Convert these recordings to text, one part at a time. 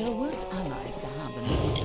There are worse allies to have than the Winter.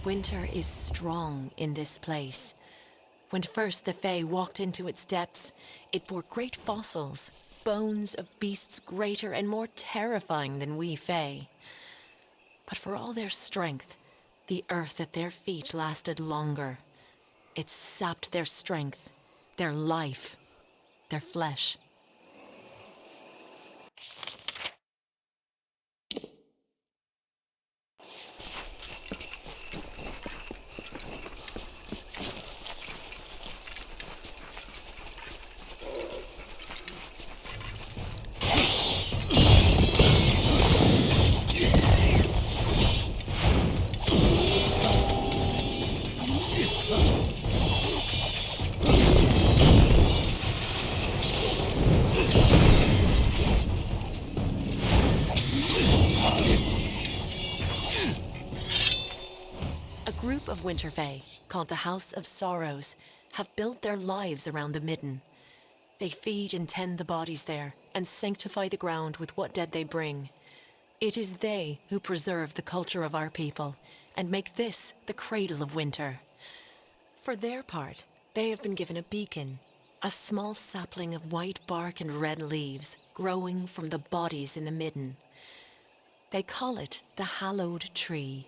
Winter is strong in this place. When first the Fae walked into its depths, it bore great fossils, bones of beasts greater and more terrifying than we Fae. But for all their strength, the earth at their feet lasted longer. It sapped their strength, their life, their flesh. A group of Winter Fae, called the House of Sorrows, have built their lives around the Midden. They feed and tend the bodies there, and sanctify the ground with what dead they bring. It is they who preserve the culture of our people, and make this the cradle of winter. For their part, they have been given a beacon, a small sapling of white bark and red leaves, growing from the bodies in the Midden. They call it the Hallowed Tree.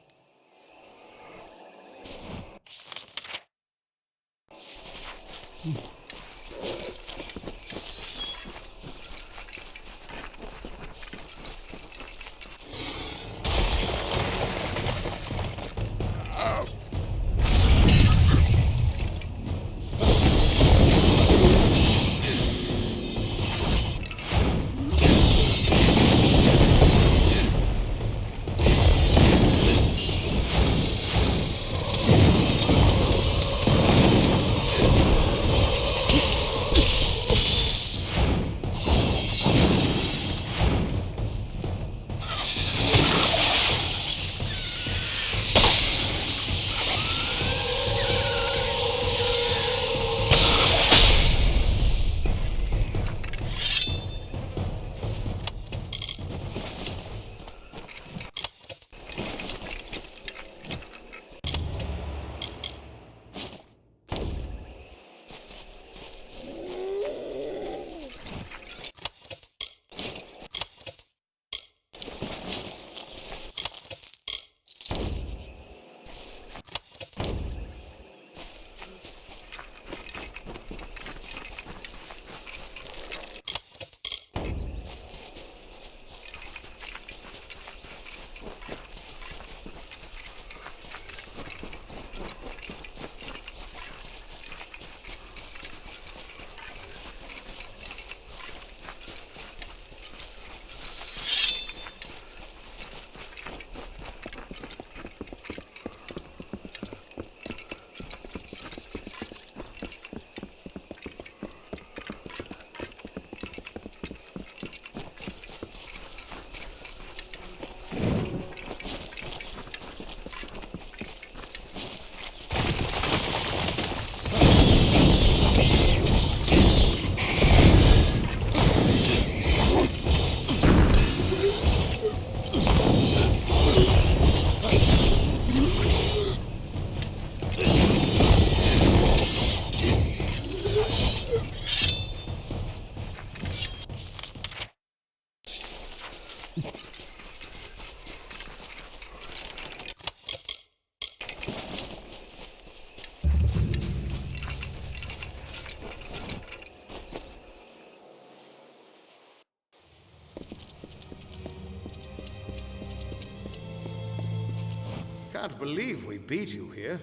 Can't believe we beat you here.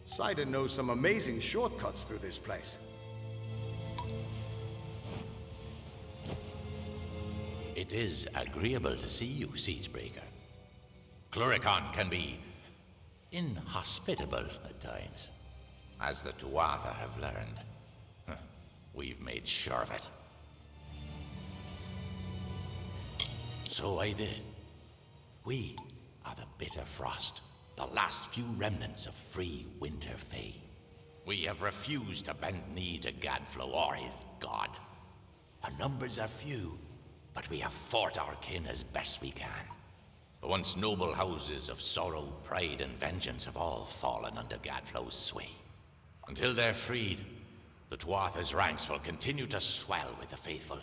Sidon knows some amazing shortcuts through this place. It is agreeable to see you, Siegebreaker. Cluricon can be inhospitable at times, as the Tuatha have learned. We've made sure of it. So I did. We are the Bitter Frost, the last few remnants of free Winter Fae. We have refused to bend knee to Gadflow or his god. Our numbers are few, but we have fought our kin as best we can. The once noble houses of sorrow, pride, and vengeance have all fallen under Gadflow's sway. Until they're freed, the Tuatha's ranks will continue to swell with the faithful.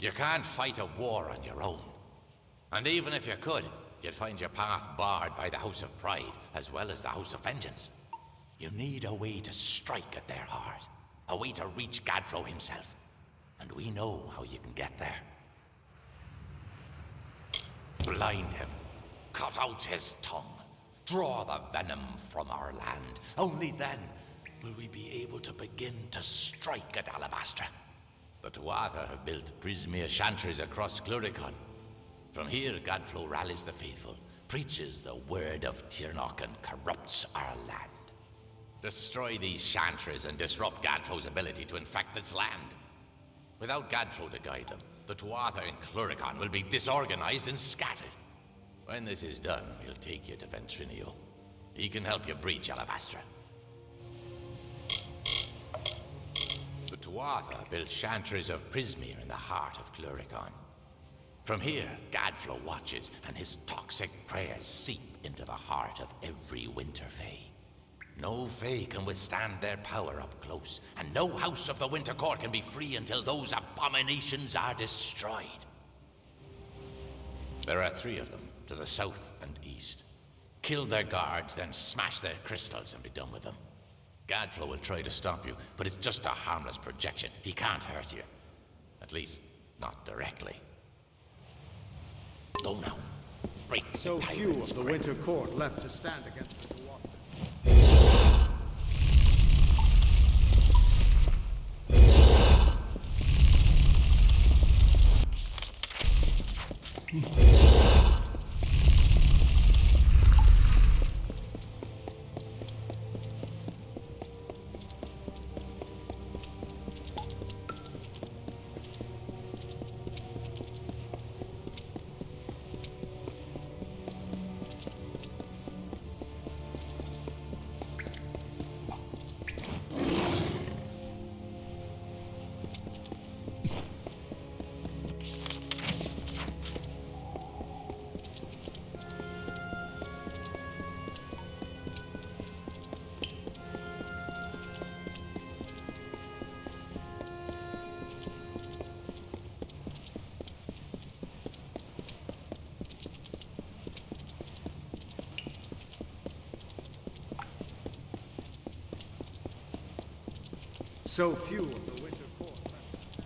You can't fight a war on your own. And even if you could, you'd find your path barred by the House of Pride, as well as the House of Vengeance. You need a way to strike at their heart, a way to reach Gadflow himself. And we know how you can get there. Blind him, cut out his tongue, draw the venom from our land. Only then will we be able to begin to strike at Alabastra. The Tuatha have built Prismere chantries across Cluricon. From here, Gadflow rallies the faithful, preaches the word of Tirnoch, and corrupts our land. Destroy these chantries and disrupt Gadflow's ability to infect its land. Without Gadflow to guide them, the Tuatha in Cluricon will be disorganized and scattered. When this is done, we'll take you to Ventrinio. He can help you breach Alabastra. The Tuatha built chantries of Prismere in the heart of Cluricon. From here, Gadflow watches, and his toxic prayers seep into the heart of every Winter Fae. No Fae can withstand their power up close, and no House of the Winter Court can be free until those abominations are destroyed. There are 3 of them, to the south and east. Kill their guards, then smash their crystals and be done with them. Gadflow will try to stop you, but it's just a harmless projection. He can't hurt you. At least, not directly. Go now. Break So the few of tyrant's the grip. Winter Court left to stand against the Tuatha. So few of the Winter Court left to stand.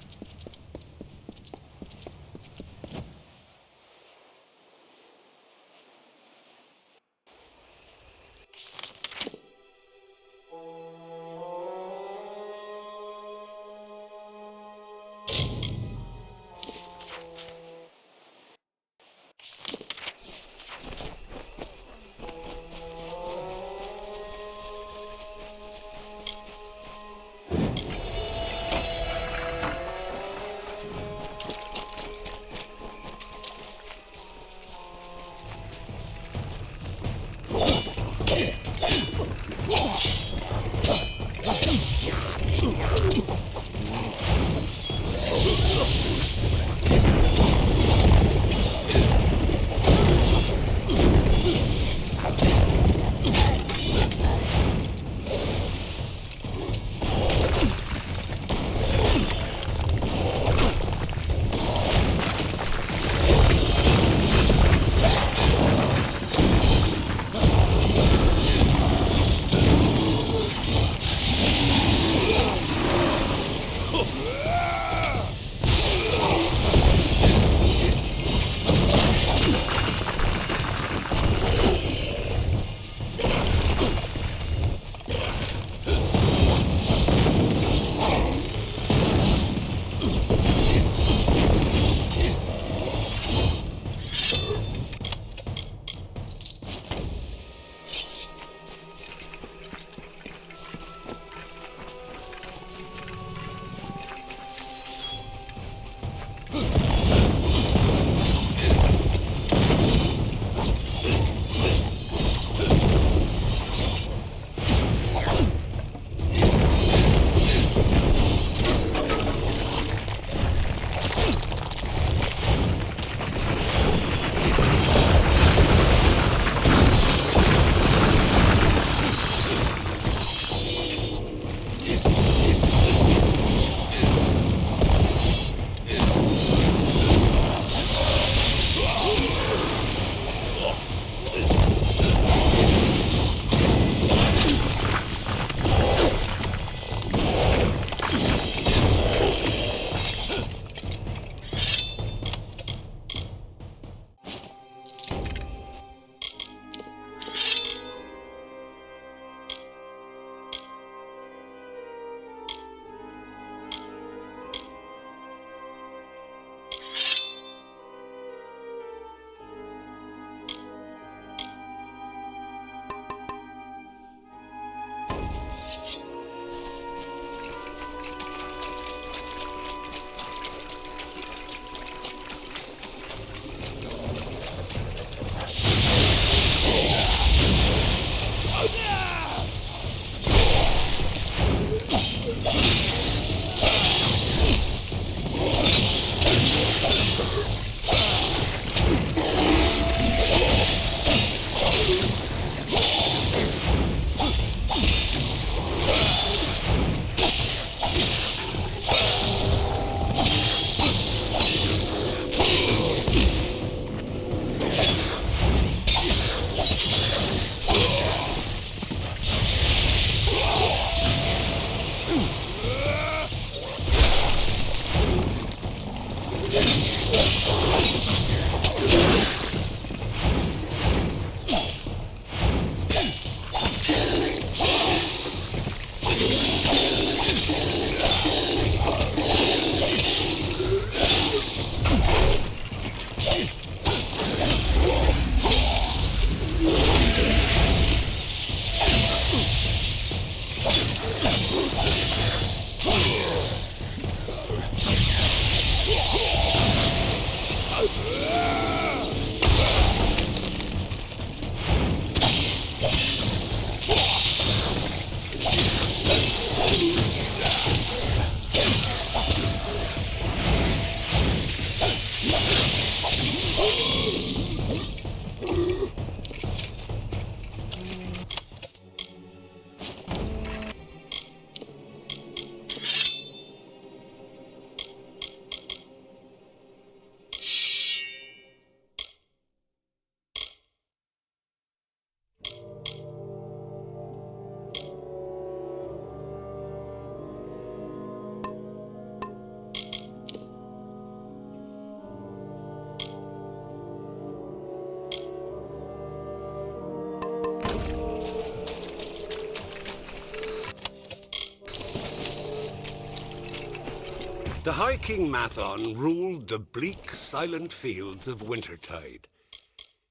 The High King Mathon ruled the bleak, silent fields of Wintertide.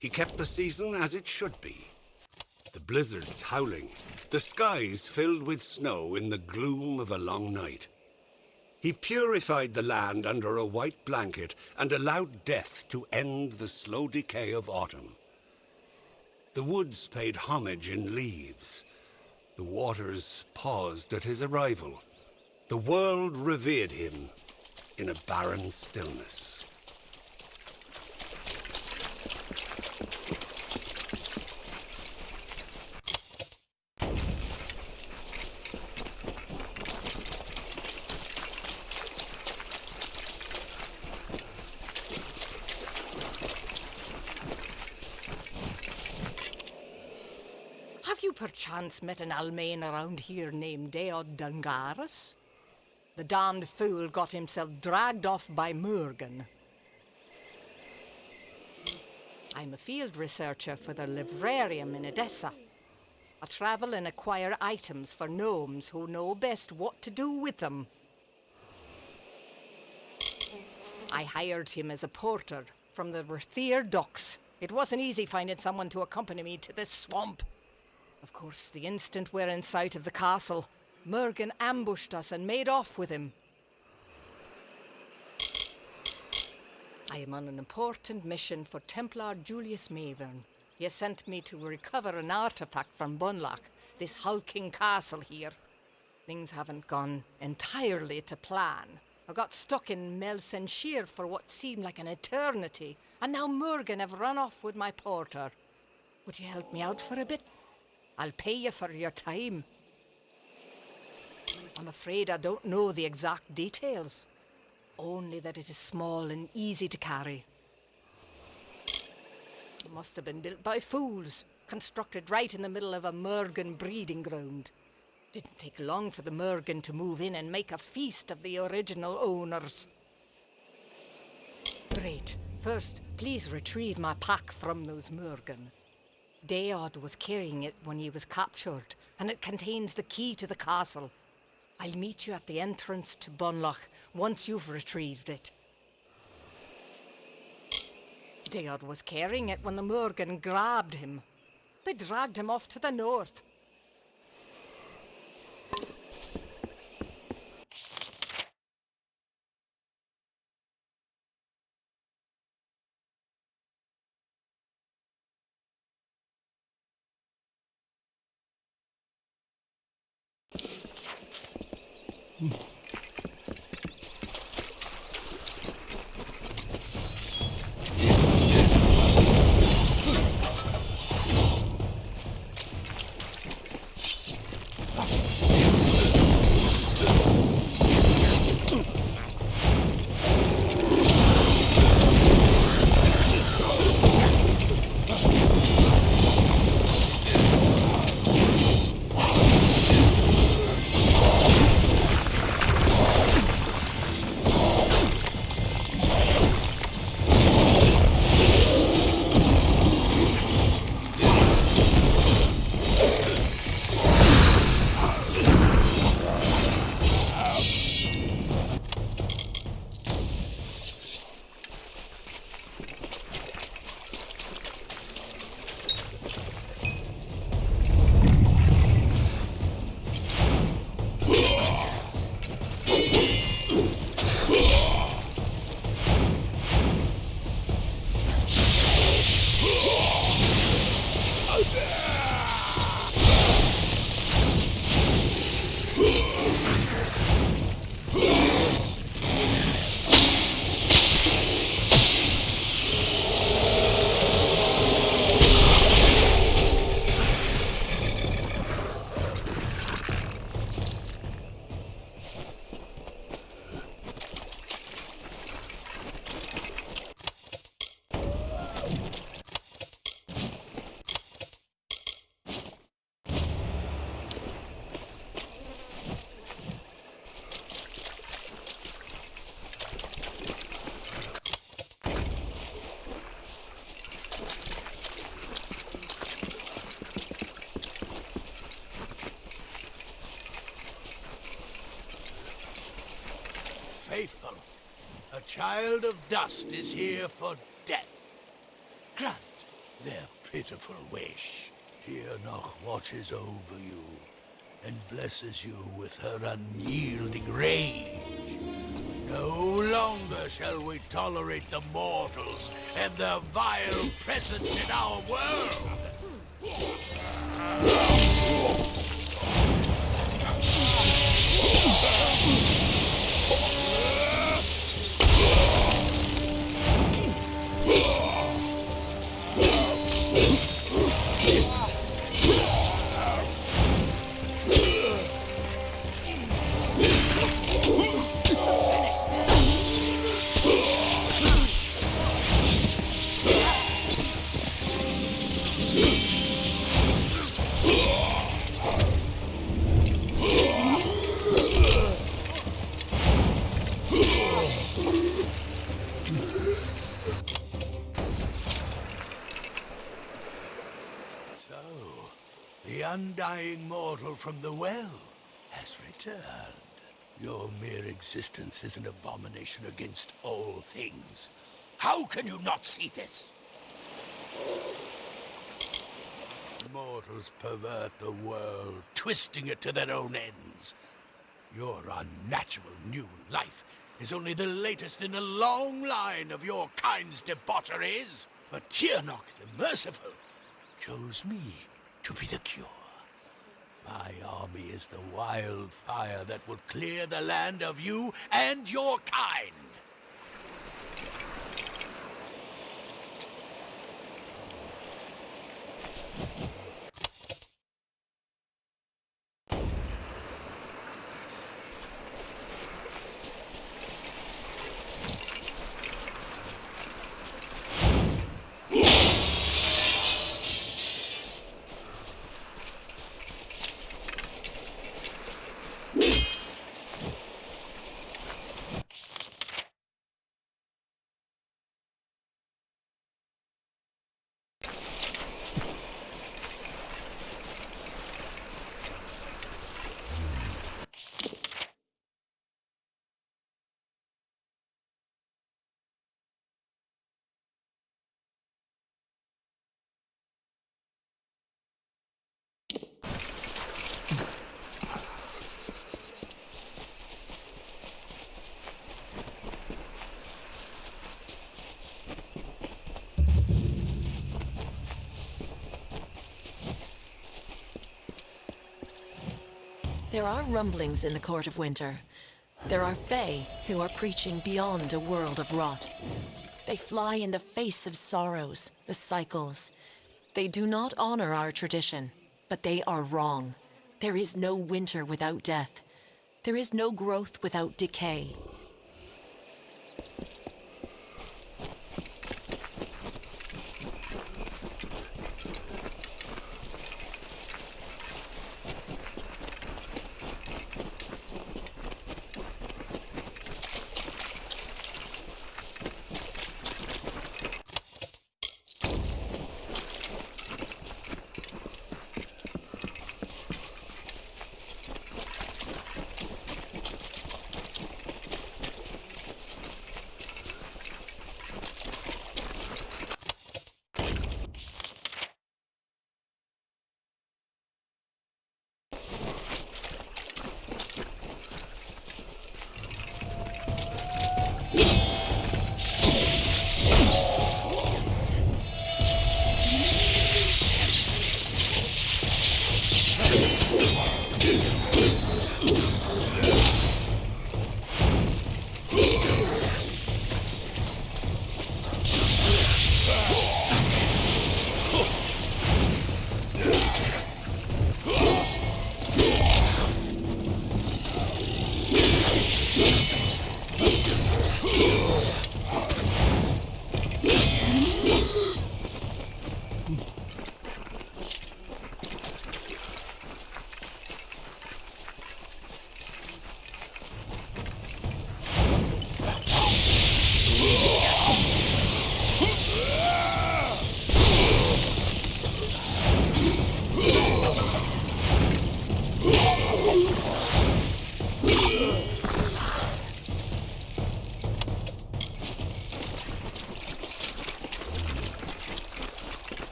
He kept the season as it should be. The blizzards howling, the skies filled with snow in the gloom of a long night. He purified the land under a white blanket and allowed death to end the slow decay of autumn. The woods paid homage in leaves. The waters paused at his arrival. The world revered him in a barren stillness. Have you perchance met an Almain around here named Deod Dungaris? The damned fool got himself dragged off by Morgan. I'm a field researcher for the librarium in Edessa. I travel and acquire items for gnomes who know best what to do with them. I hired him as a porter from the Rathier docks. It wasn't easy finding someone to accompany me to this swamp. Of course, the instant we're in sight of the castle, Morgan ambushed us and made off with him. I am on an important mission for Templar Julius Mavern. He has sent me to recover an artifact from Bunlock, this hulking castle here. Things haven't gone entirely to plan. I got stuck in Melsenshire for what seemed like an eternity, and now Morgan have run off with my porter. Would you help me out for a bit? I'll pay you for your time. I'm afraid I don't know the exact details. Only that it is small and easy to carry. It must have been built by fools, constructed right in the middle of a Morgan breeding ground. Didn't take long for the Morgan to move in and make a feast of the original owners. Great. First, please retrieve my pack from those Morgan. Deod was carrying it when he was captured, and it contains the key to the castle. I'll meet you at the entrance to Bunlock once you've retrieved it. Deod was carrying it when the Morgan grabbed him. They dragged him off to the north. faithful. A child of dust is here for death. Grant their pitiful wish. Tionach watches over you and blesses you with her unyielding rage. No longer shall we tolerate the mortals and their vile presence in our world. The undying mortal from the well has returned. Your mere existence is an abomination against all things. How can you not see this? Mortals pervert the world, twisting it to their own ends. Your unnatural new life is only the latest in a long line of your kind's debaucheries. But Tionach the Merciful chose me to be the cure. My army is the wildfire that will clear the land of you and your kind. There are rumblings in the Court of Winter. There are Fae who are preaching beyond a world of rot. They fly in the face of sorrows, the cycles. They do not honor our tradition, but they are wrong. There is no winter without death. There is no growth without decay.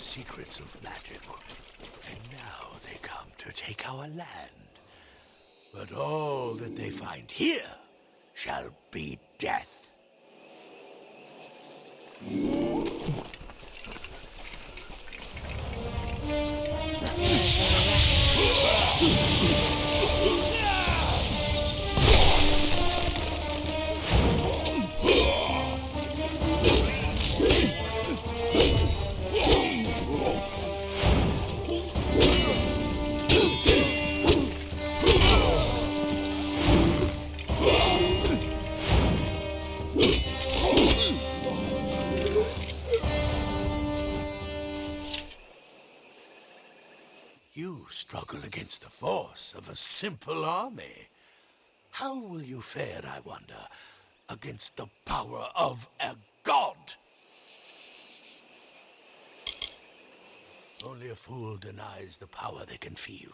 secrets of magic. And now they come to take our land. But all that they find here shall be death. You struggle against the force of a simple army. How will you fare, I wonder, against the power of a god? Only a fool denies the power they can feel.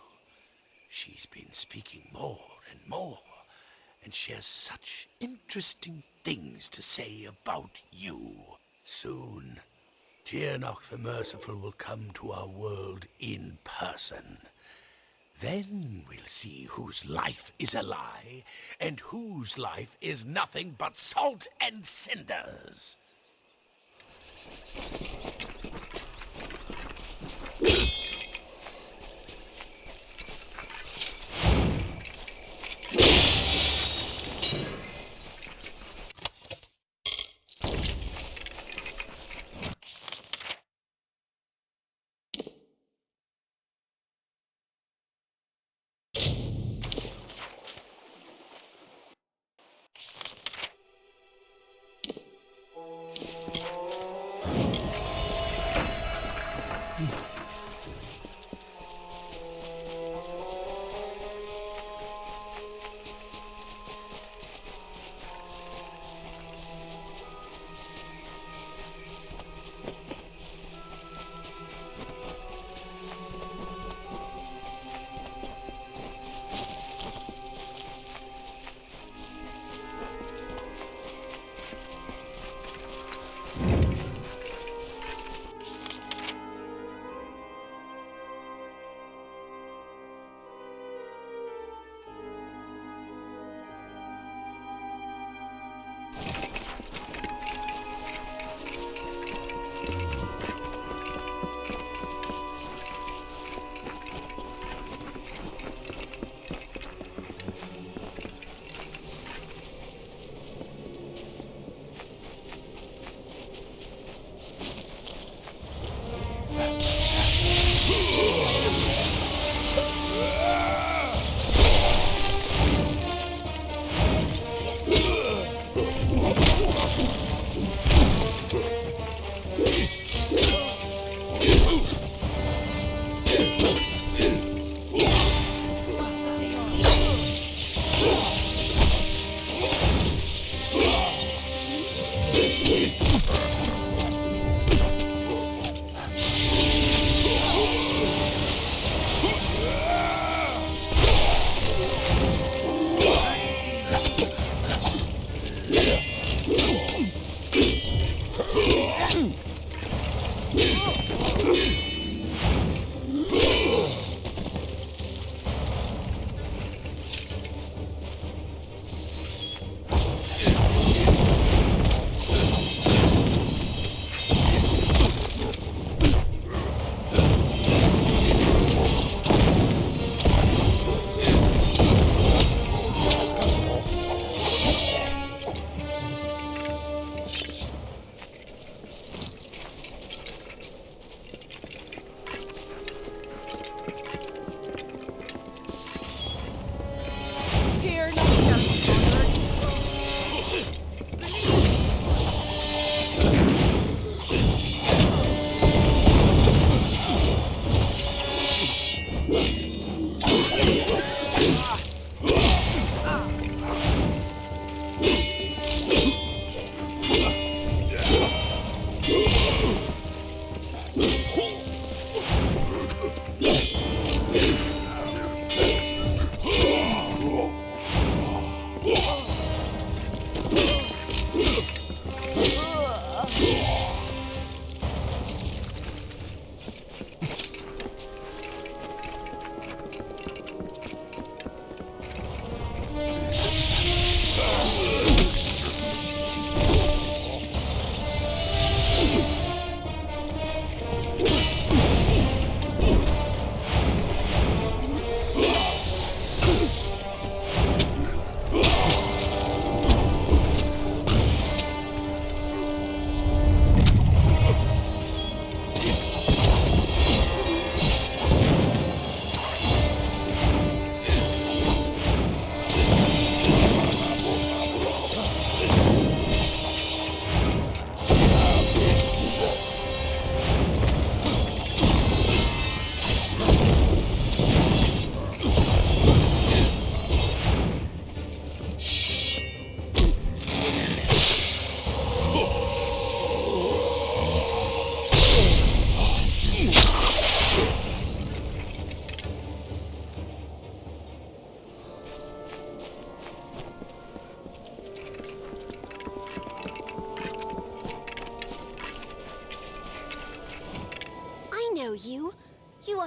She's been speaking more and more, and she has such interesting things to say about you. Soon, Tiernach the Merciful will come to our world in person. Then we'll see whose life is a lie and whose life is nothing but salt and cinders.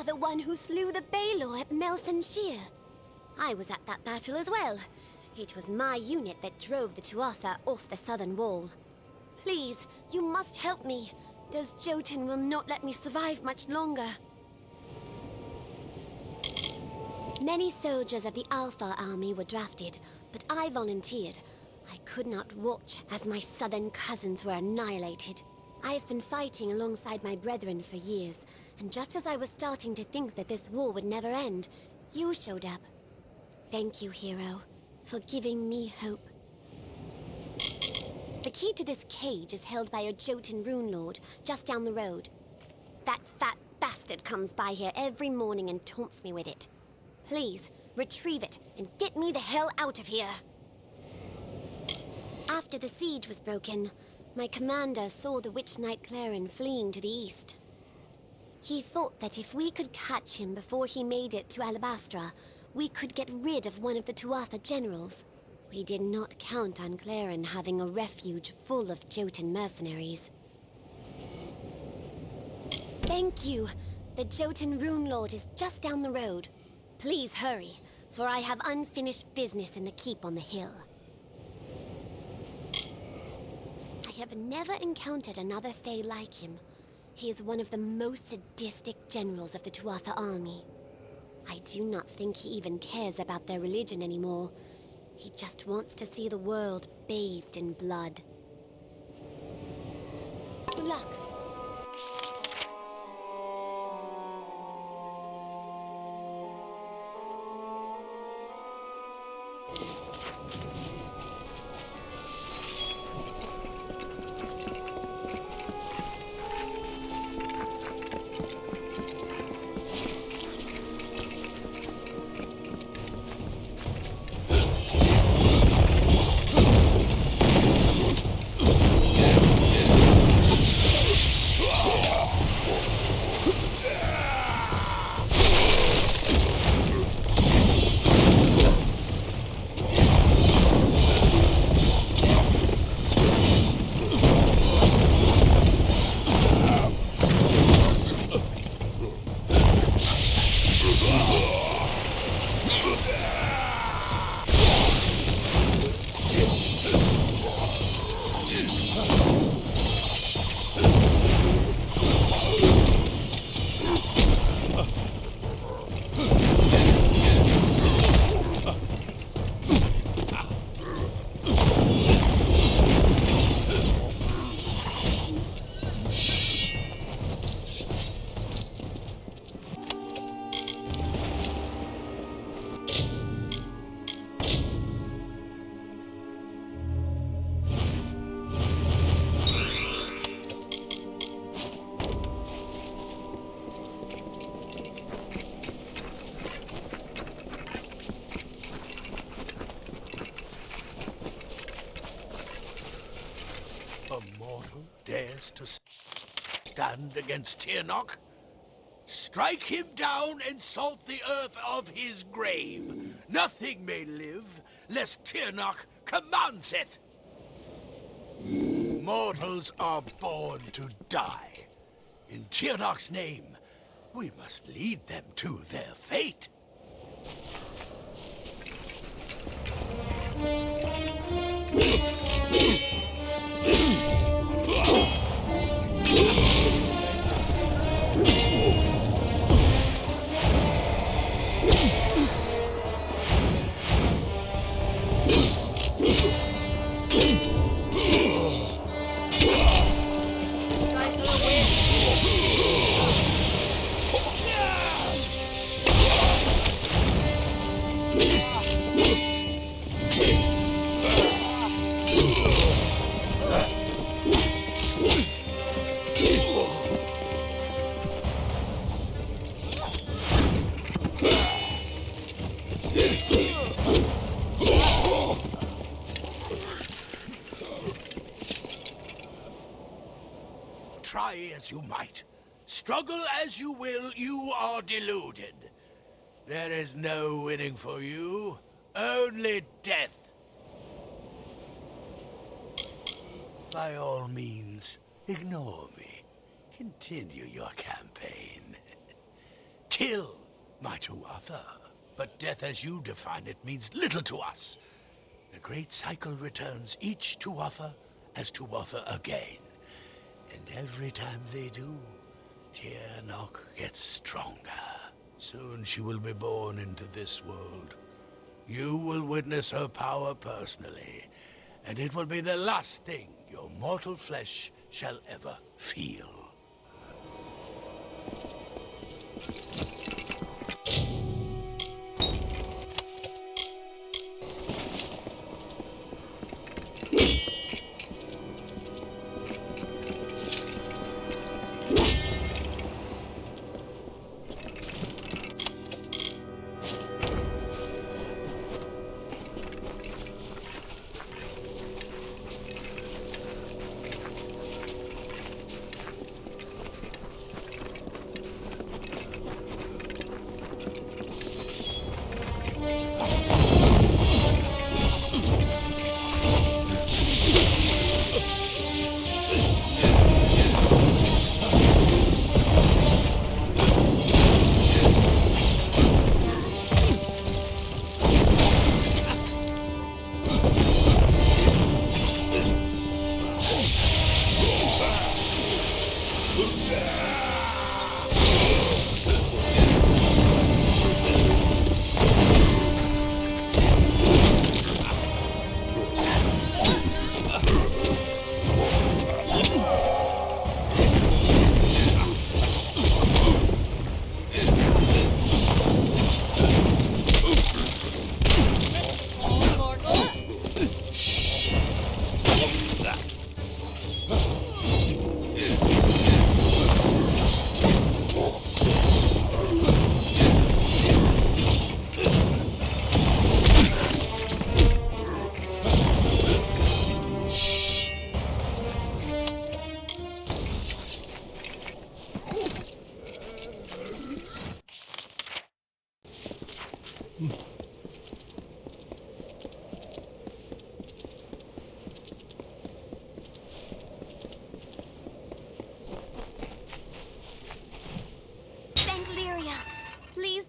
are the one who slew the Baelor at Melson Shear. I was at that battle as well. It was my unit that drove the Tuatha off the southern wall. Please, you must help me. Those Jotun will not let me survive much longer. Many soldiers of the Alpha army were drafted, but I volunteered. I could not watch as my southern cousins were annihilated. I have been fighting alongside my brethren for years, and just as I was starting to think that this war would never end, you showed up. Thank you, hero, for giving me hope. The key to this cage is held by a Jotun rune lord just down the road. That fat bastard comes by here every morning and taunts me with it. Please, retrieve it and get me the hell out of here. After the siege was broken, my commander saw the witch knight Clarin fleeing to the east. He thought that if we could catch him before he made it to Alabastra, we could get rid of one of the Tuatha generals. We did not count on Clarin having a refuge full of Jotun mercenaries. Thank you. The Jotun rune lord is just down the road. Please hurry, for I have unfinished business in the keep on the hill. I have never encountered another Fae like him. He is one of the most sadistic generals of the Tuatha army. I do not think he even cares about their religion anymore. He just wants to see the world bathed in blood. Good luck. Dares to stand against Tirnoch? Strike him down and salt the earth of his grave. Nothing may live, lest Tirnoch commands it. Mortals are born to die. In Tirnoch's name, we must lead them to their fate. Try as you might, struggle as you will, you are deluded. There is no winning for you, only death. By all means, ignore me. Continue your campaign. kill my Tuatha. But death as you define it means little to us. The great cycle returns each Tuatha as Tuatha again. And every time they do, Tiernok gets stronger. Soon she will be born into this world. You will witness her power personally, and it will be the last thing your mortal flesh shall ever feel.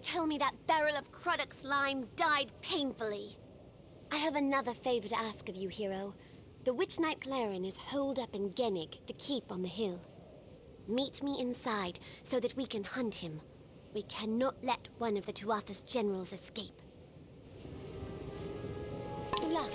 Tell me that barrel of Cruddock slime died painfully. I have another favor to ask of you, hero. The Witch Knight Clarin is holed up in Gennig, the keep on the hill. Meet me inside so that we can hunt him. We cannot let one of the Tuatha's generals escape. Good luck.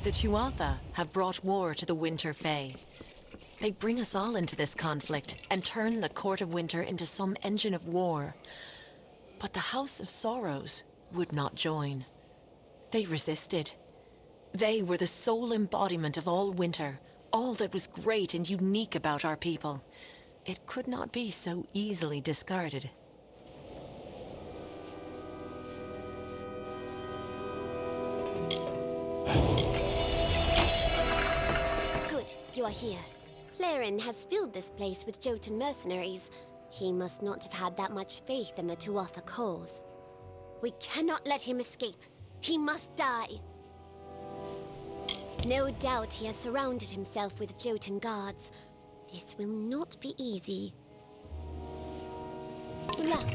The Tuatha have brought war to the Winter Fae. They bring us all into this conflict and turn the Court of Winter into some engine of war. But the House of Sorrows would not join. They resisted. They were the sole embodiment of all winter, all that was great and unique about our people. It could not be so easily discarded. Good, you are here. Claren has filled this place with Jotun mercenaries. He must not have had that much faith in the Tuatha cause. We cannot let him escape. He must die. No doubt he has surrounded himself with Jotun guards. This will not be easy. Luck.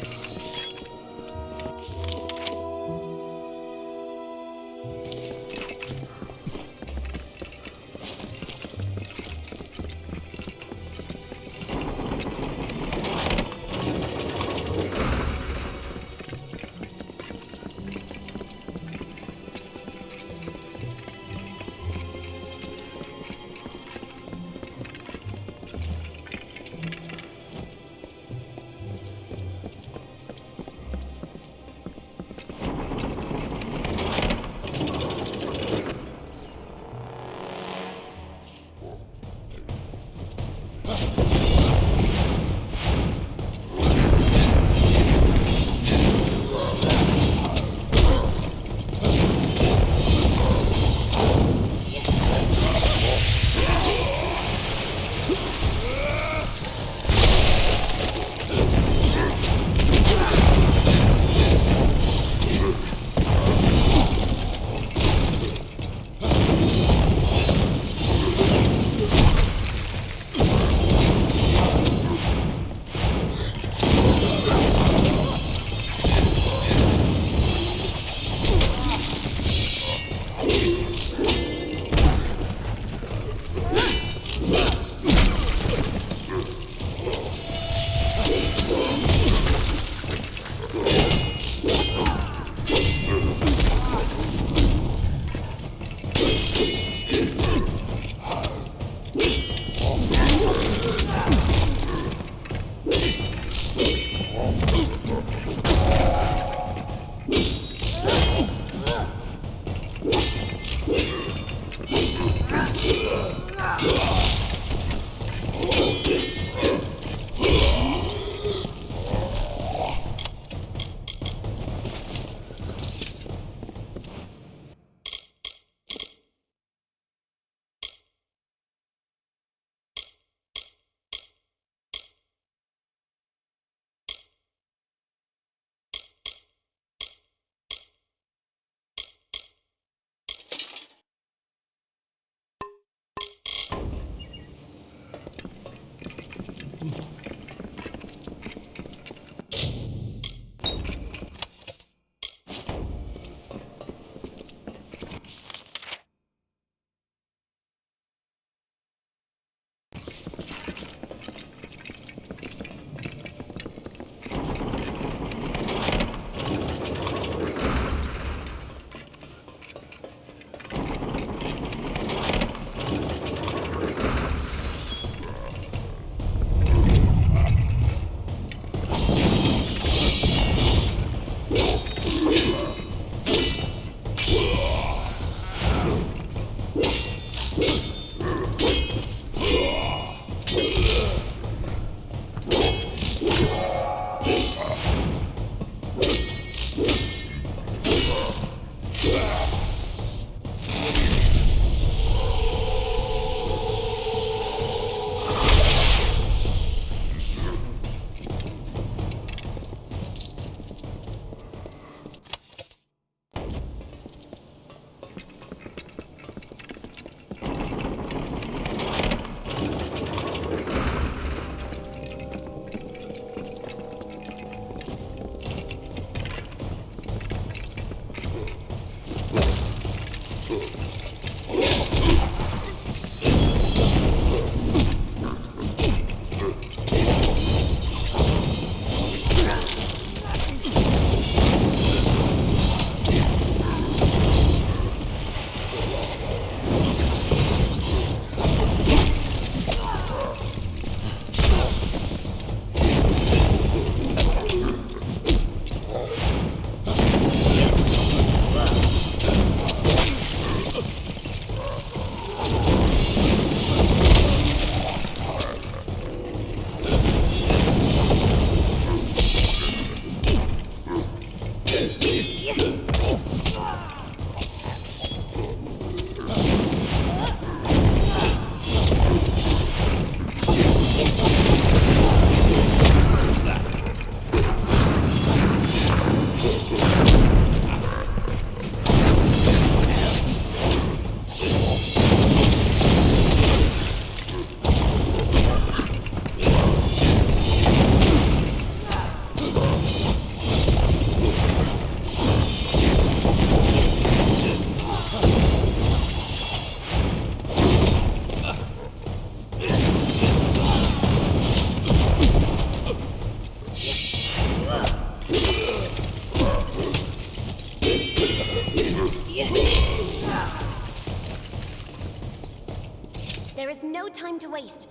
time to waste.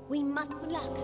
We must luck.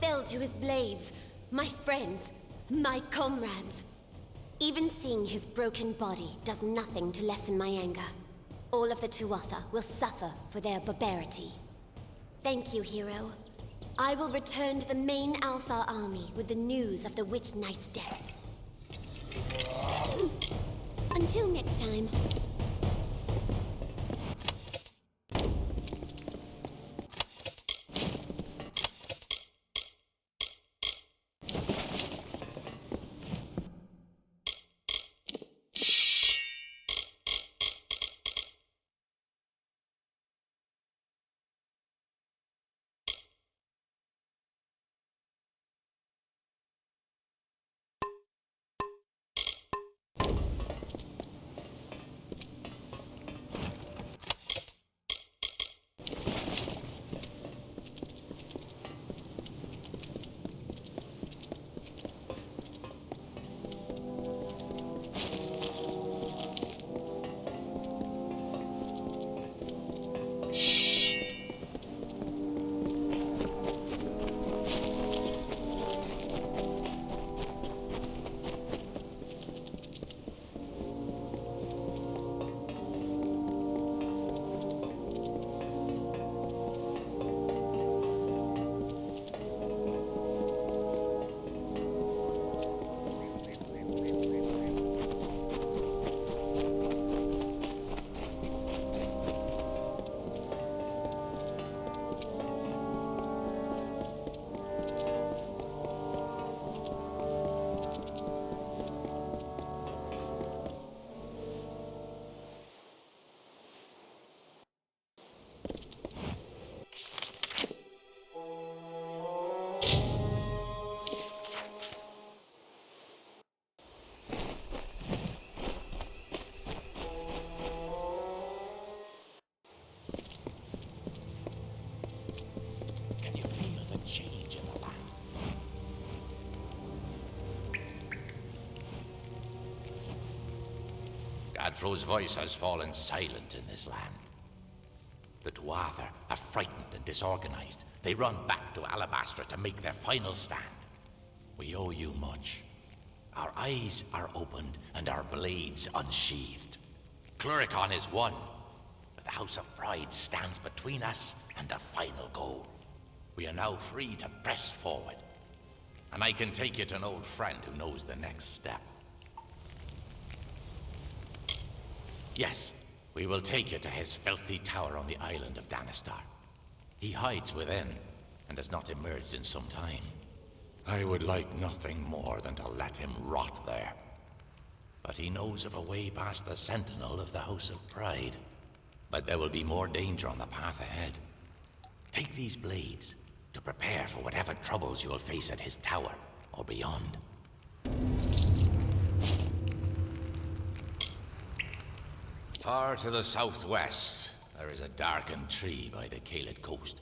fell to his blades. My friends, my comrades. Even seeing his broken body does nothing to lessen my anger. All of the Tuatha will suffer for their barbarity. Thank you, hero. I will return to the main Alpha army with the news of the Witch Knight's death. Until next time. Godfrey's voice has fallen silent in this land. The Tuatha are frightened and disorganized. They run back to Alabastra to make their final stand. We owe you much. Our eyes are opened and our blades unsheathed. Cluricon is won, but the House of Pride stands between us and the final goal. We are now free to press forward. And I can take you to an old friend who knows the next step. Yes, we will take you to his filthy tower on the island of Danistar. He hides within, and has not emerged in some time. I would like nothing more than to let him rot there. But he knows of a way past the sentinel of the House of Pride. But there will be more danger on the path ahead. Take these blades to prepare for whatever troubles you will face at his tower or beyond. Far to the southwest, there is a darkened tree by the Caelid coast.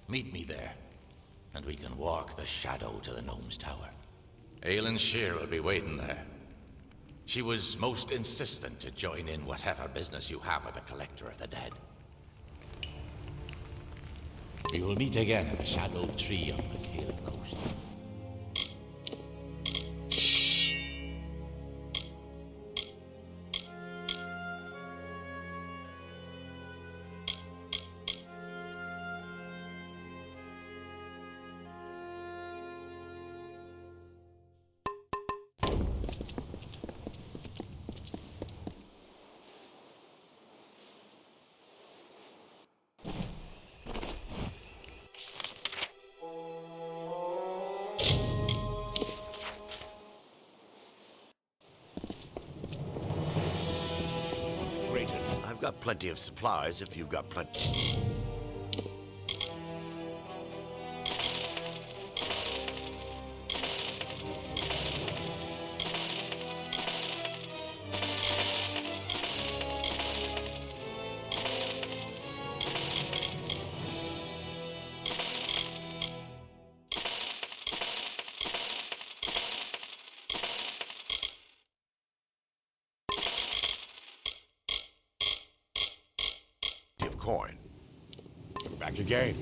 Meet me there, and we can walk the shadow to the gnome's tower. Aelin Shear will be waiting there. She was most insistent to join in whatever business you have with the Collector of the Dead. We will meet again at the shadowed tree on the Caelid coast. I've got plenty of supplies if you've got plenty. Coin. Back again.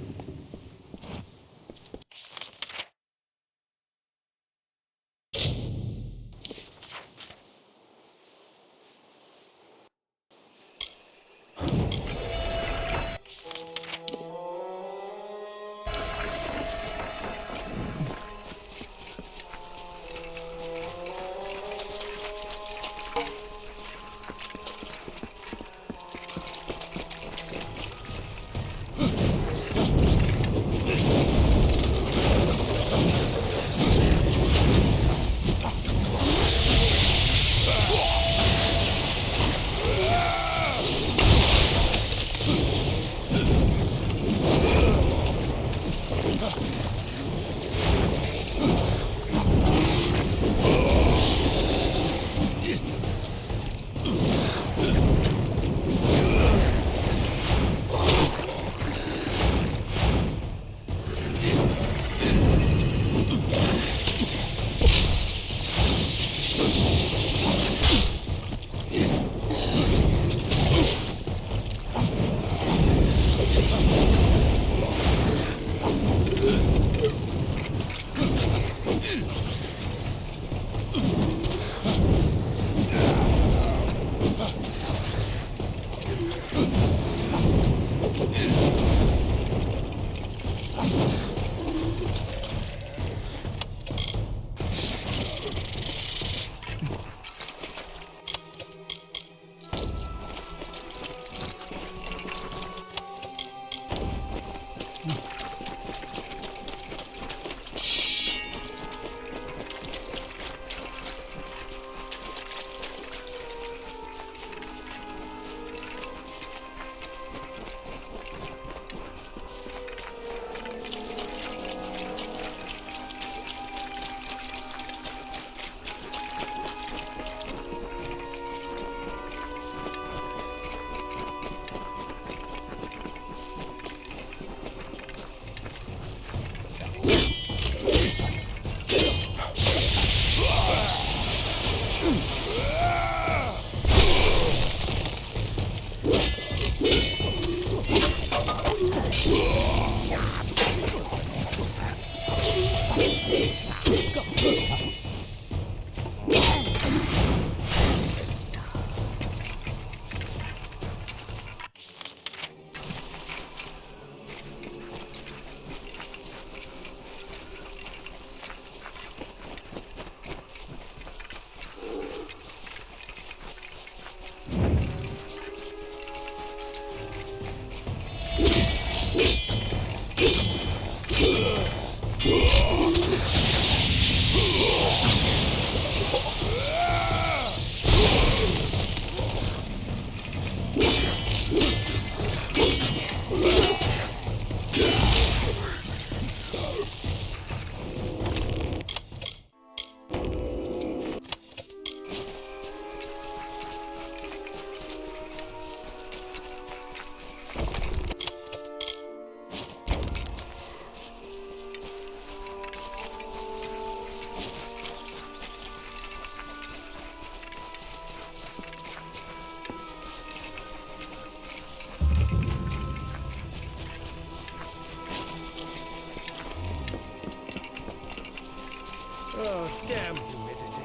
Oh, damn humidity.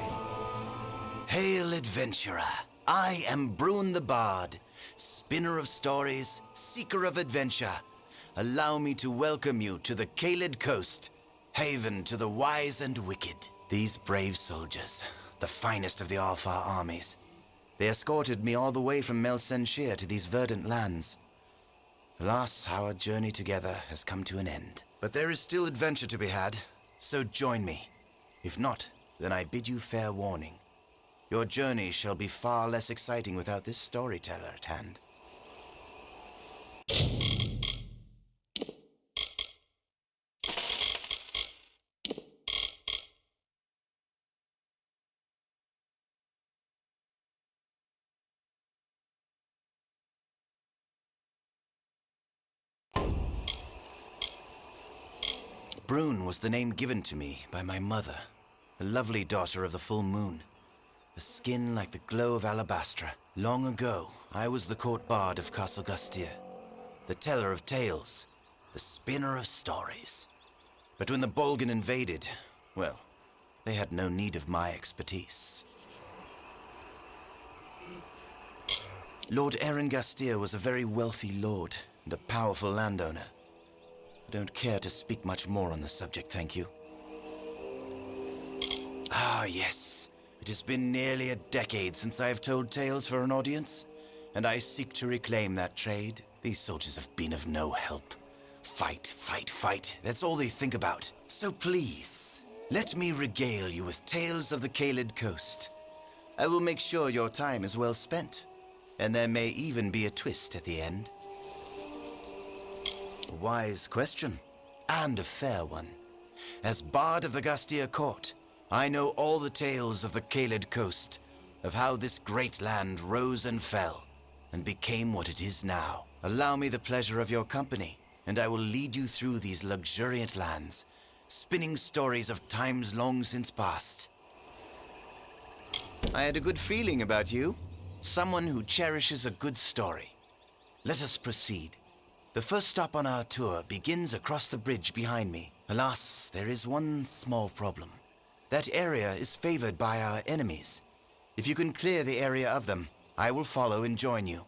Hail, adventurer. I am Bruin the Bard, spinner of stories, seeker of adventure. Allow me to welcome you to the Caelid Coast, haven to the wise and wicked. These brave soldiers, the finest of the Alfar armies. They escorted me all the way from Melsenshir to these verdant lands. Alas, our journey together has come to an end. But there is still adventure to be had, so join me. If not, then I bid you fair warning. Your journey shall be far less exciting without this storyteller at hand. Brune was the name given to me by my mother, a lovely daughter of the full moon. A skin like the glow of alabastra. Long ago, I was the court bard of Castle Gastir, the teller of tales, the spinner of stories. But when the Bolgan invaded, well, they had no need of my expertise. Lord Aaron Gastir was a very wealthy lord and a powerful landowner. I don't care to speak much more on the subject, thank you. Ah, yes. It has been nearly a decade since I have told tales for an audience, and I seek to reclaim that trade. These soldiers have been of no help. Fight, fight, fight. That's all they think about. So please, let me regale you with tales of the Caelid Coast. I will make sure your time is well spent, and there may even be a twist at the end. A wise question, and a fair one. As Bard of the Gastir Court, I know all the tales of the Caelid Coast, of how this great land rose and fell, and became what it is now. Allow me the pleasure of your company, and I will lead you through these luxuriant lands, spinning stories of times long since past. I had a good feeling about you. Someone who cherishes a good story. Let us proceed. The first stop on our tour begins across the bridge behind me. Alas, there is one small problem. That area is favored by our enemies. If you can clear the area of them, I will follow and join you.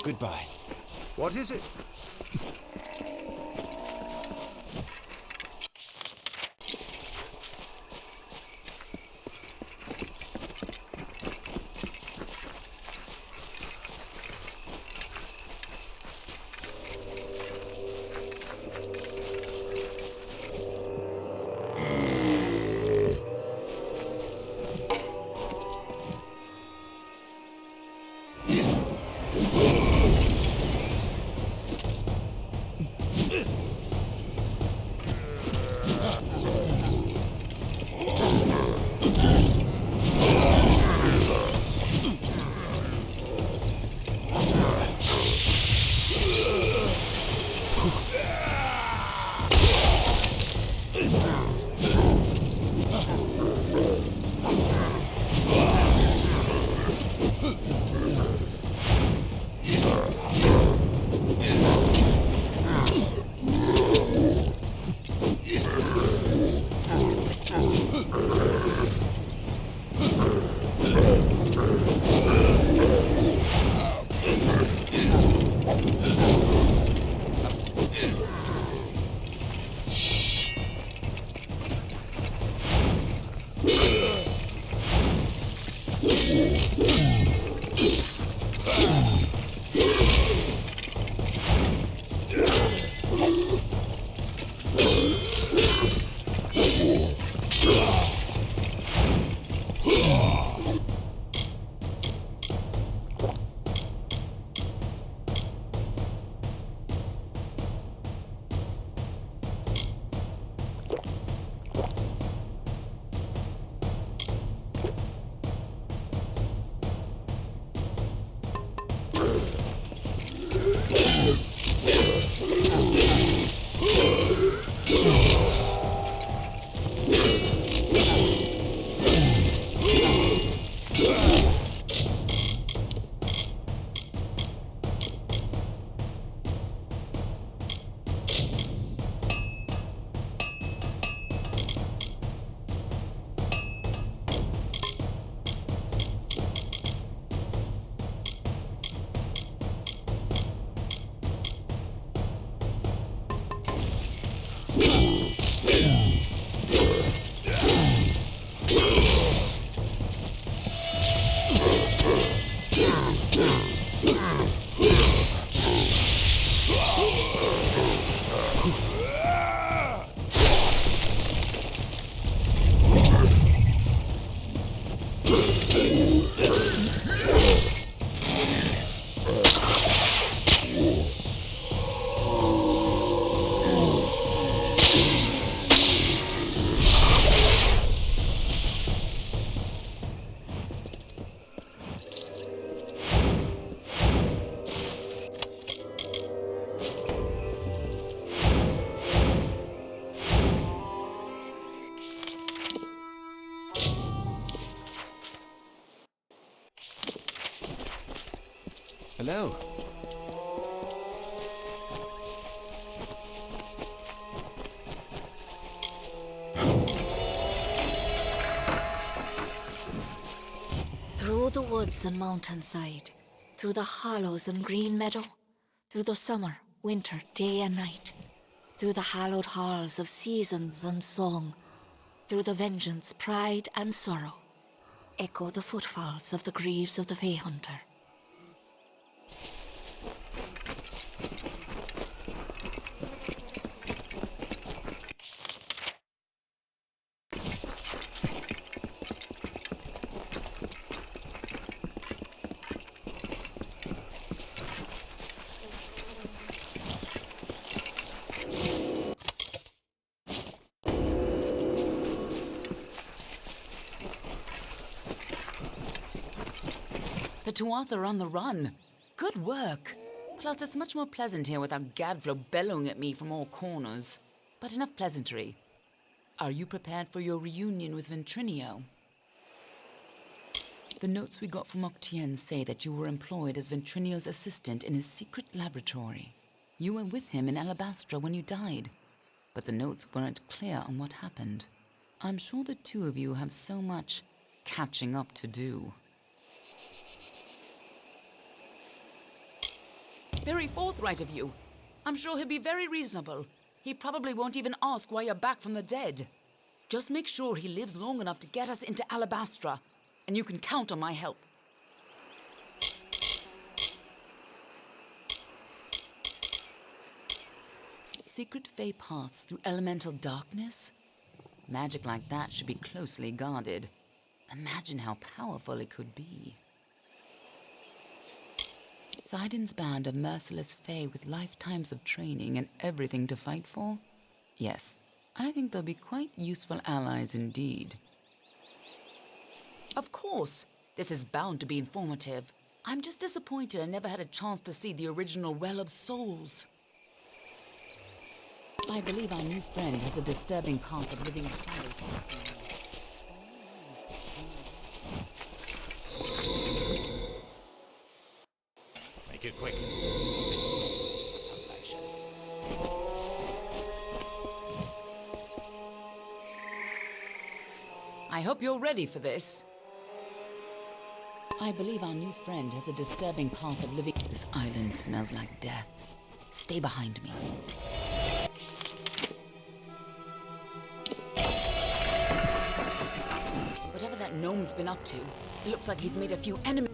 Goodbye. What is it? Hello. Through the woods and mountainside, through the hollows and green meadow, through the summer, winter, day and night, through the hallowed halls of seasons and song, through the vengeance, pride and sorrow, echo the footfalls of the greaves of the Fae Hunter. The Tuatha are on the run. Good work. Plus, it's much more pleasant here without Gadflow bellowing at me from all corners. But enough pleasantry. Are you prepared for your reunion with Ventrinio? The notes we got from Octien say that you were employed as Ventrinio's assistant in his secret laboratory. You were with him in Alabastra when you died, but the notes weren't clear on what happened. I'm sure the two of you have so much catching up to do. Very forthright of you. I'm sure he'll be very reasonable. He probably won't even ask why you're back from the dead. Just make sure he lives long enough to get us into Alabastra, and you can count on my help. Secret Fae paths through elemental darkness? Magic like that should be closely guarded. Imagine how powerful it could be. Sidon's band of merciless Fae with lifetimes of training and everything to fight for? Yes, I think they'll be quite useful allies indeed. Of course! This is bound to be informative. I'm just disappointed I never had a chance to see the original Well of Souls. I believe our new friend has a disturbing path of living shadow. Make it quick. This is a perfection. I hope you're ready for this. I believe our new friend has a disturbing path of living. This island smells like death. Stay behind me. Whatever that gnome's been up to, it looks like he's made a few enemies.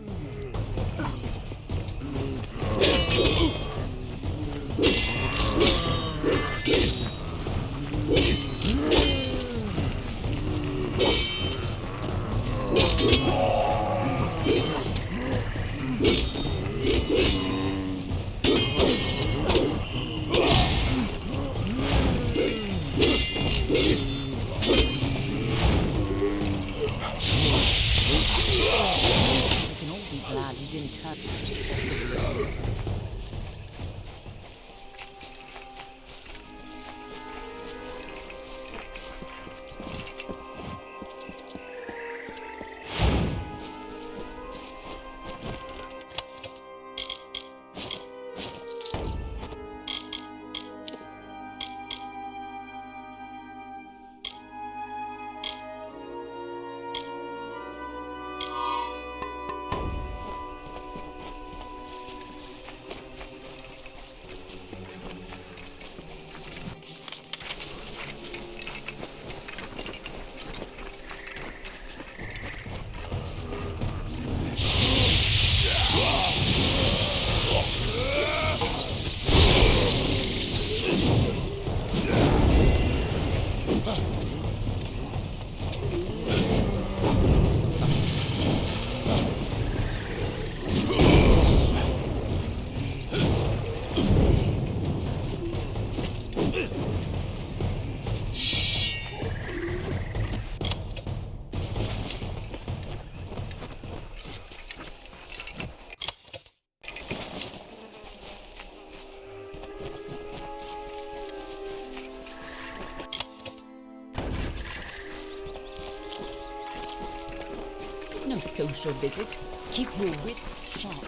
No social visit. Keep your wits sharp.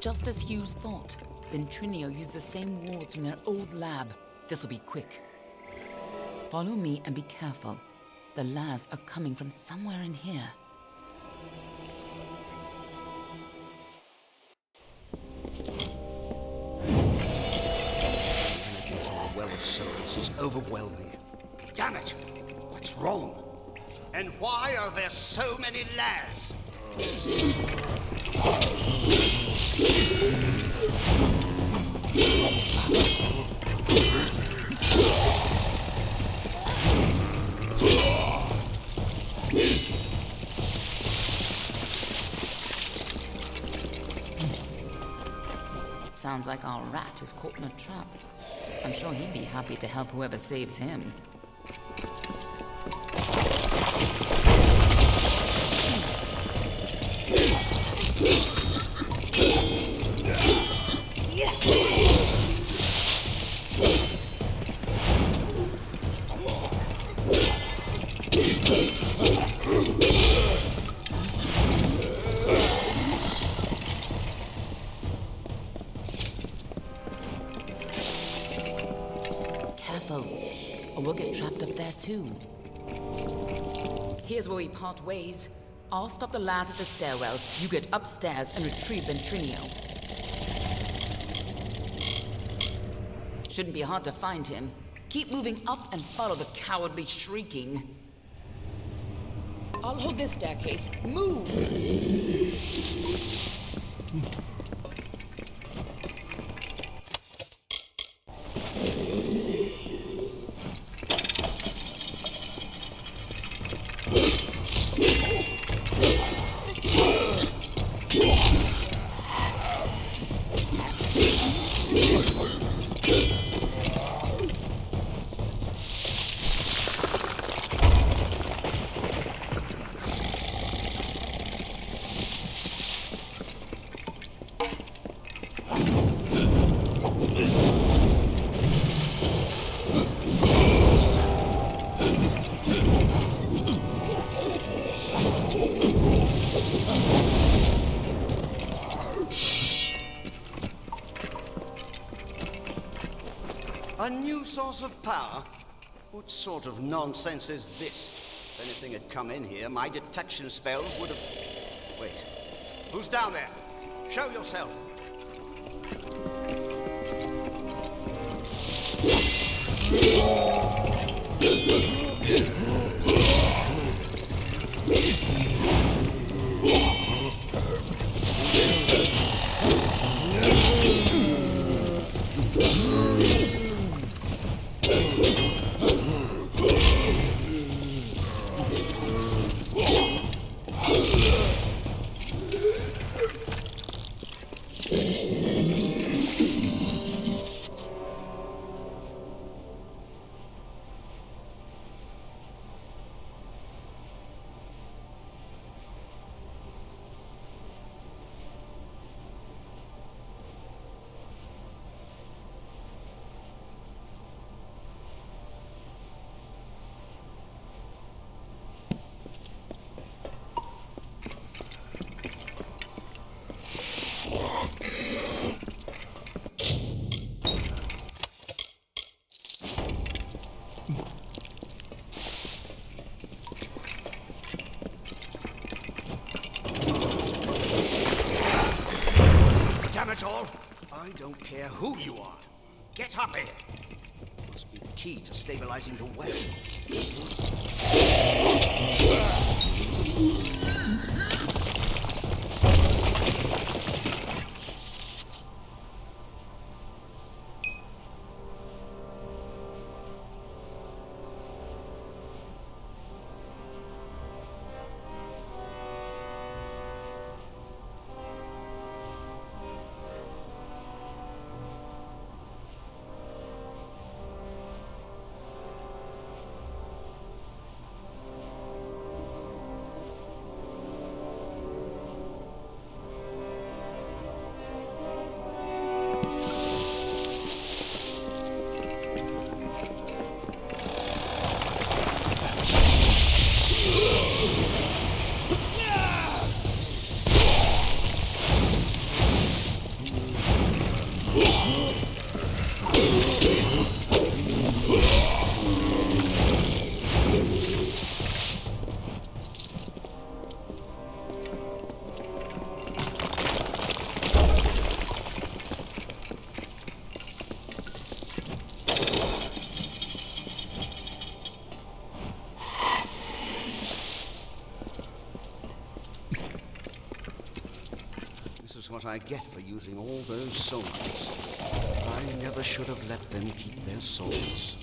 Just as Hughes thought, Ventrinio used the same wards from their old lab. This'll be quick. Follow me and be careful. The lads are coming from somewhere in here. The energy from the Well of Souls is overwhelming. Damn it! What's wrong? And why are there so many lads? Sounds like our rat is caught in a trap. I'm sure he'd be happy to help whoever saves him. Careful, or we'll get trapped up there too. Here's where we part ways. I'll stop the lads at the stairwell. You get upstairs and retrieve Ventrinio. Shouldn't be hard to find him. Keep moving up and follow the cowardly shrieking. I'll hold this staircase. Move! A new source of power? What sort of nonsense is this? If anything had come in here, my detection spells would have... Wait. Who's down there? Show yourself. Damn it all! I don't care who you are. Get up here! Must be the key to stabilizing the well. what I get for using all those soldiers. I never should have let them keep their souls.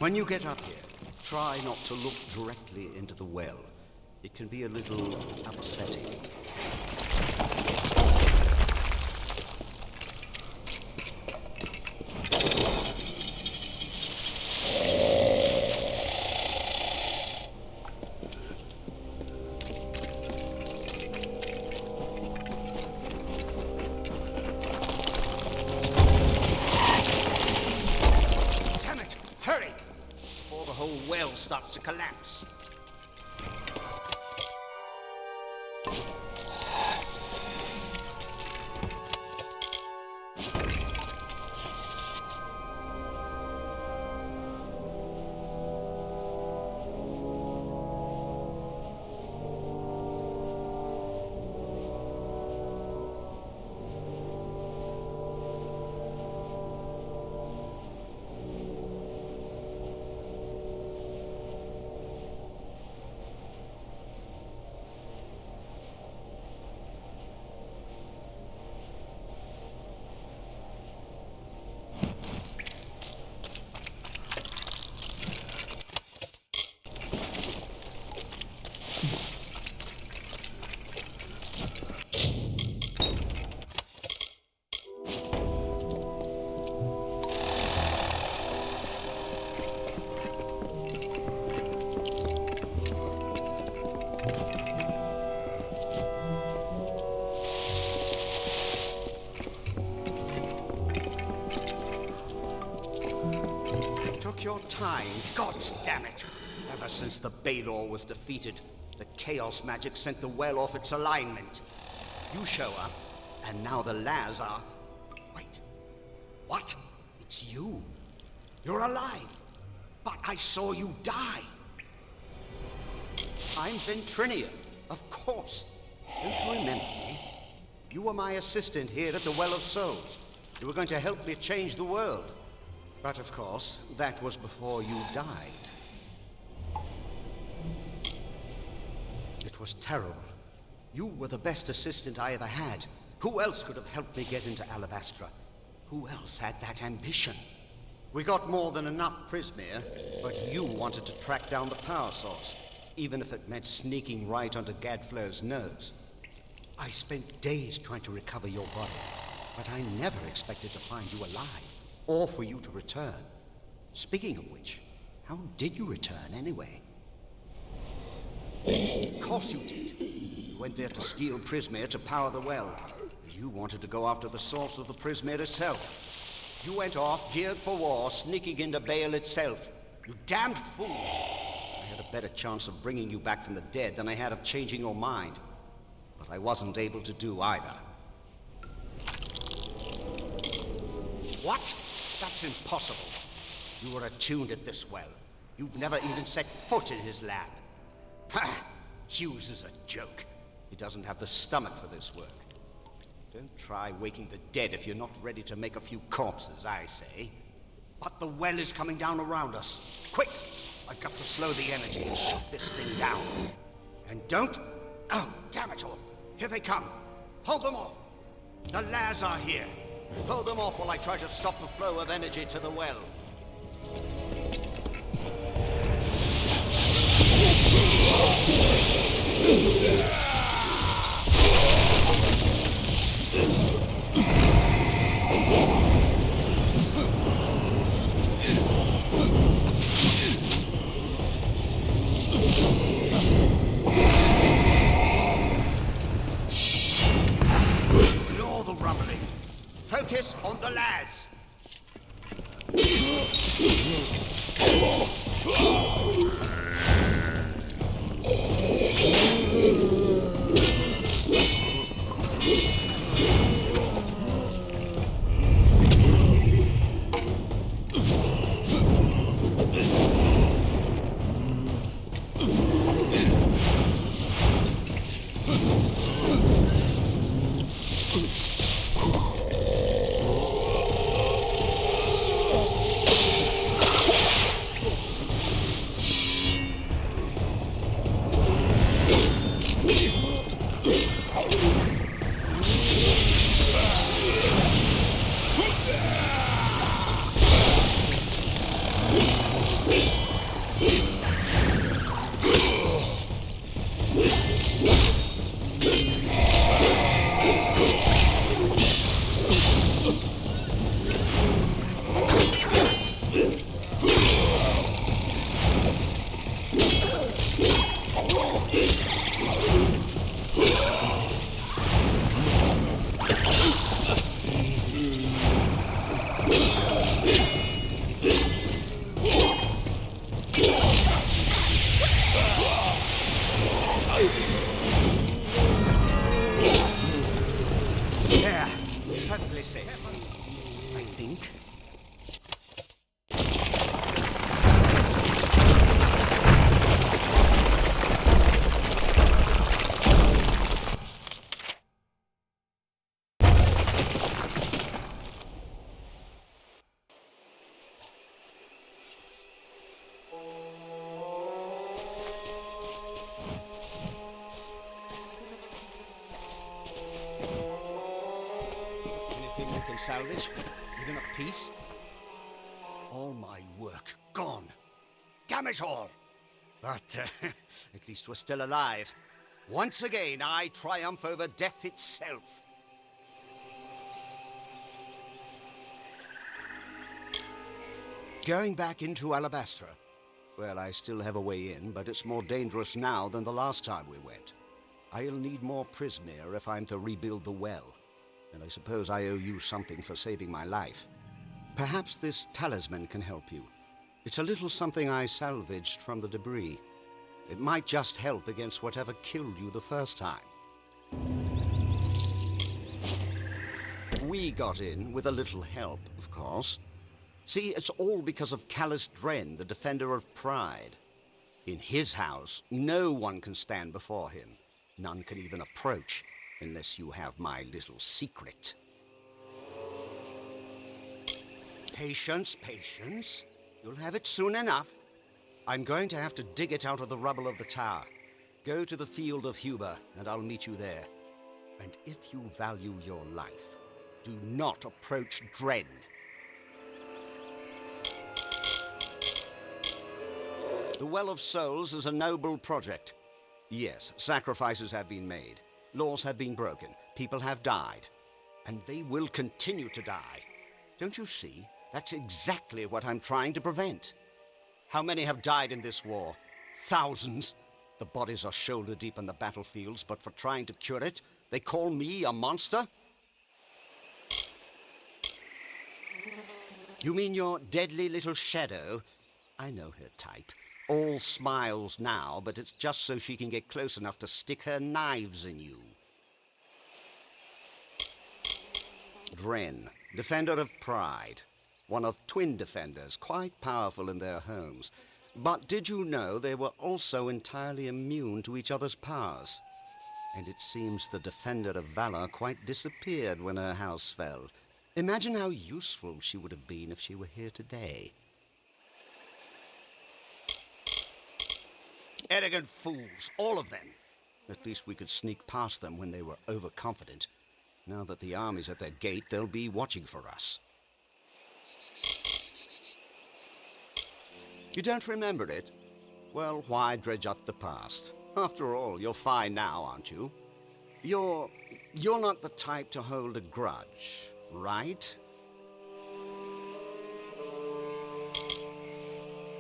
When you get up here, try not to look directly into the well. It can be a little upsetting. Starts to collapse. took your time. Gods damn it! Ever since the Balor was defeated, the chaos magic sent the well off its alignment. You show up, and now the Laz are... Wait. What? It's you. You're alive. But I saw you die. I'm Ventrinia, of course. Don't you remember me? You were my assistant here at the Well of Souls. You were going to help me change the world. But of course, that was before you died. It was terrible. You were the best assistant I ever had. Who else could have helped me get into Alabastra? Who else had that ambition? We got more than enough Prismere, but you wanted to track down the power source, even if it meant sneaking right onto Gadflow's nose. I spent days trying to recover your body, but I never expected to find you alive, or for you to return. Speaking of which, how did you return anyway? Of course you did. You went there to steal Prismere to power the well. You wanted to go after the source of the Prismere itself. You went off, geared for war, sneaking into Baal itself. You damned fool! I had a better chance of bringing you back from the dead than I had of changing your mind. But I wasn't able to do either. What? That's impossible. You were attuned at this well. You've never even set foot in his lab. Ha! Hughes is a joke. He doesn't have the stomach for this work. Don't try waking the dead if you're not ready to make a few corpses, I say. But the well is coming down around us. Quick! I've got to slow the energy and shut this thing down. And don't... Oh, damn it all! Here they come! Hold them off! The Laz are here! Hold them off while I try to stop the flow of energy to the well. Ignore the rumbling. Focus on the Laz. There, perfectly safe. I think. Anything we can salvage? Even a piece? All my work gone. Damn it all! But at least we're still alive. Once again, I triumph over death itself. Going back into Alabastra. Well, I still have a way in, but it's more dangerous now than the last time we went. I'll need more Prismere if I'm to rebuild the well. And I suppose I owe you something for saving my life. Perhaps this talisman can help you. It's a little something I salvaged from the debris. It might just help against whatever killed you the first time. We got in with a little help, of course. See, it's all because of Callous Dren, the defender of pride. In his house, no one can stand before him. None can even approach, unless you have my little secret. Patience, patience. You'll have it soon enough. I'm going to have to dig it out of the rubble of the tower. Go to the field of Huber, and I'll meet you there. And if you value your life, do not approach Dren. The Well of Souls is a noble project. Yes, sacrifices have been made. Laws have been broken. People have died. And they will continue to die. Don't you see? That's exactly what I'm trying to prevent. How many have died in this war? Thousands. The bodies are shoulder deep in the battlefields, but for trying to cure it, they call me a monster? You mean your deadly little shadow? I know her type. All smiles now, but it's just so she can get close enough to stick her knives in you. Dren, defender of pride. One of twin defenders, quite powerful in their homes. But did you know they were also entirely immune to each other's powers? And it seems the defender of valor quite disappeared when her house fell. Imagine how useful she would have been if she were here today. Arrogant fools, all of them. At least we could sneak past them when they were overconfident. Now that the army's at their gate, they'll be watching for us. You don't remember it? Well, why dredge up the past? After all, you're fine now, aren't you? You're not the type to hold a grudge, right?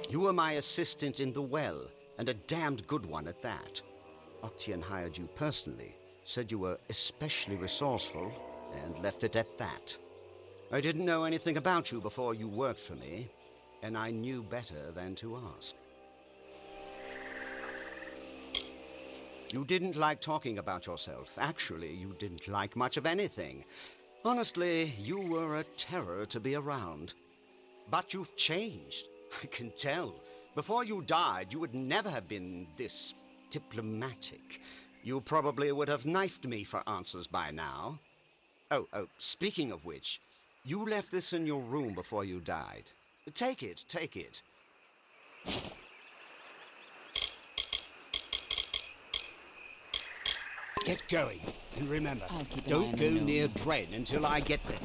You were my assistant in the well, and a damned good one at that. Octian hired you personally, said you were especially resourceful, and left it at that. I didn't know anything about you before you worked for me, and I knew better than to ask. You didn't like talking about yourself. Actually, you didn't like much of anything. Honestly, you were a terror to be around. But you've changed. I can tell. Before you died, you would never have been this diplomatic. You probably would have knifed me for answers by now. Oh, speaking of which, you left this in your room before you died. Take it, take it. Get going, and remember, don't go near Dren until I get there.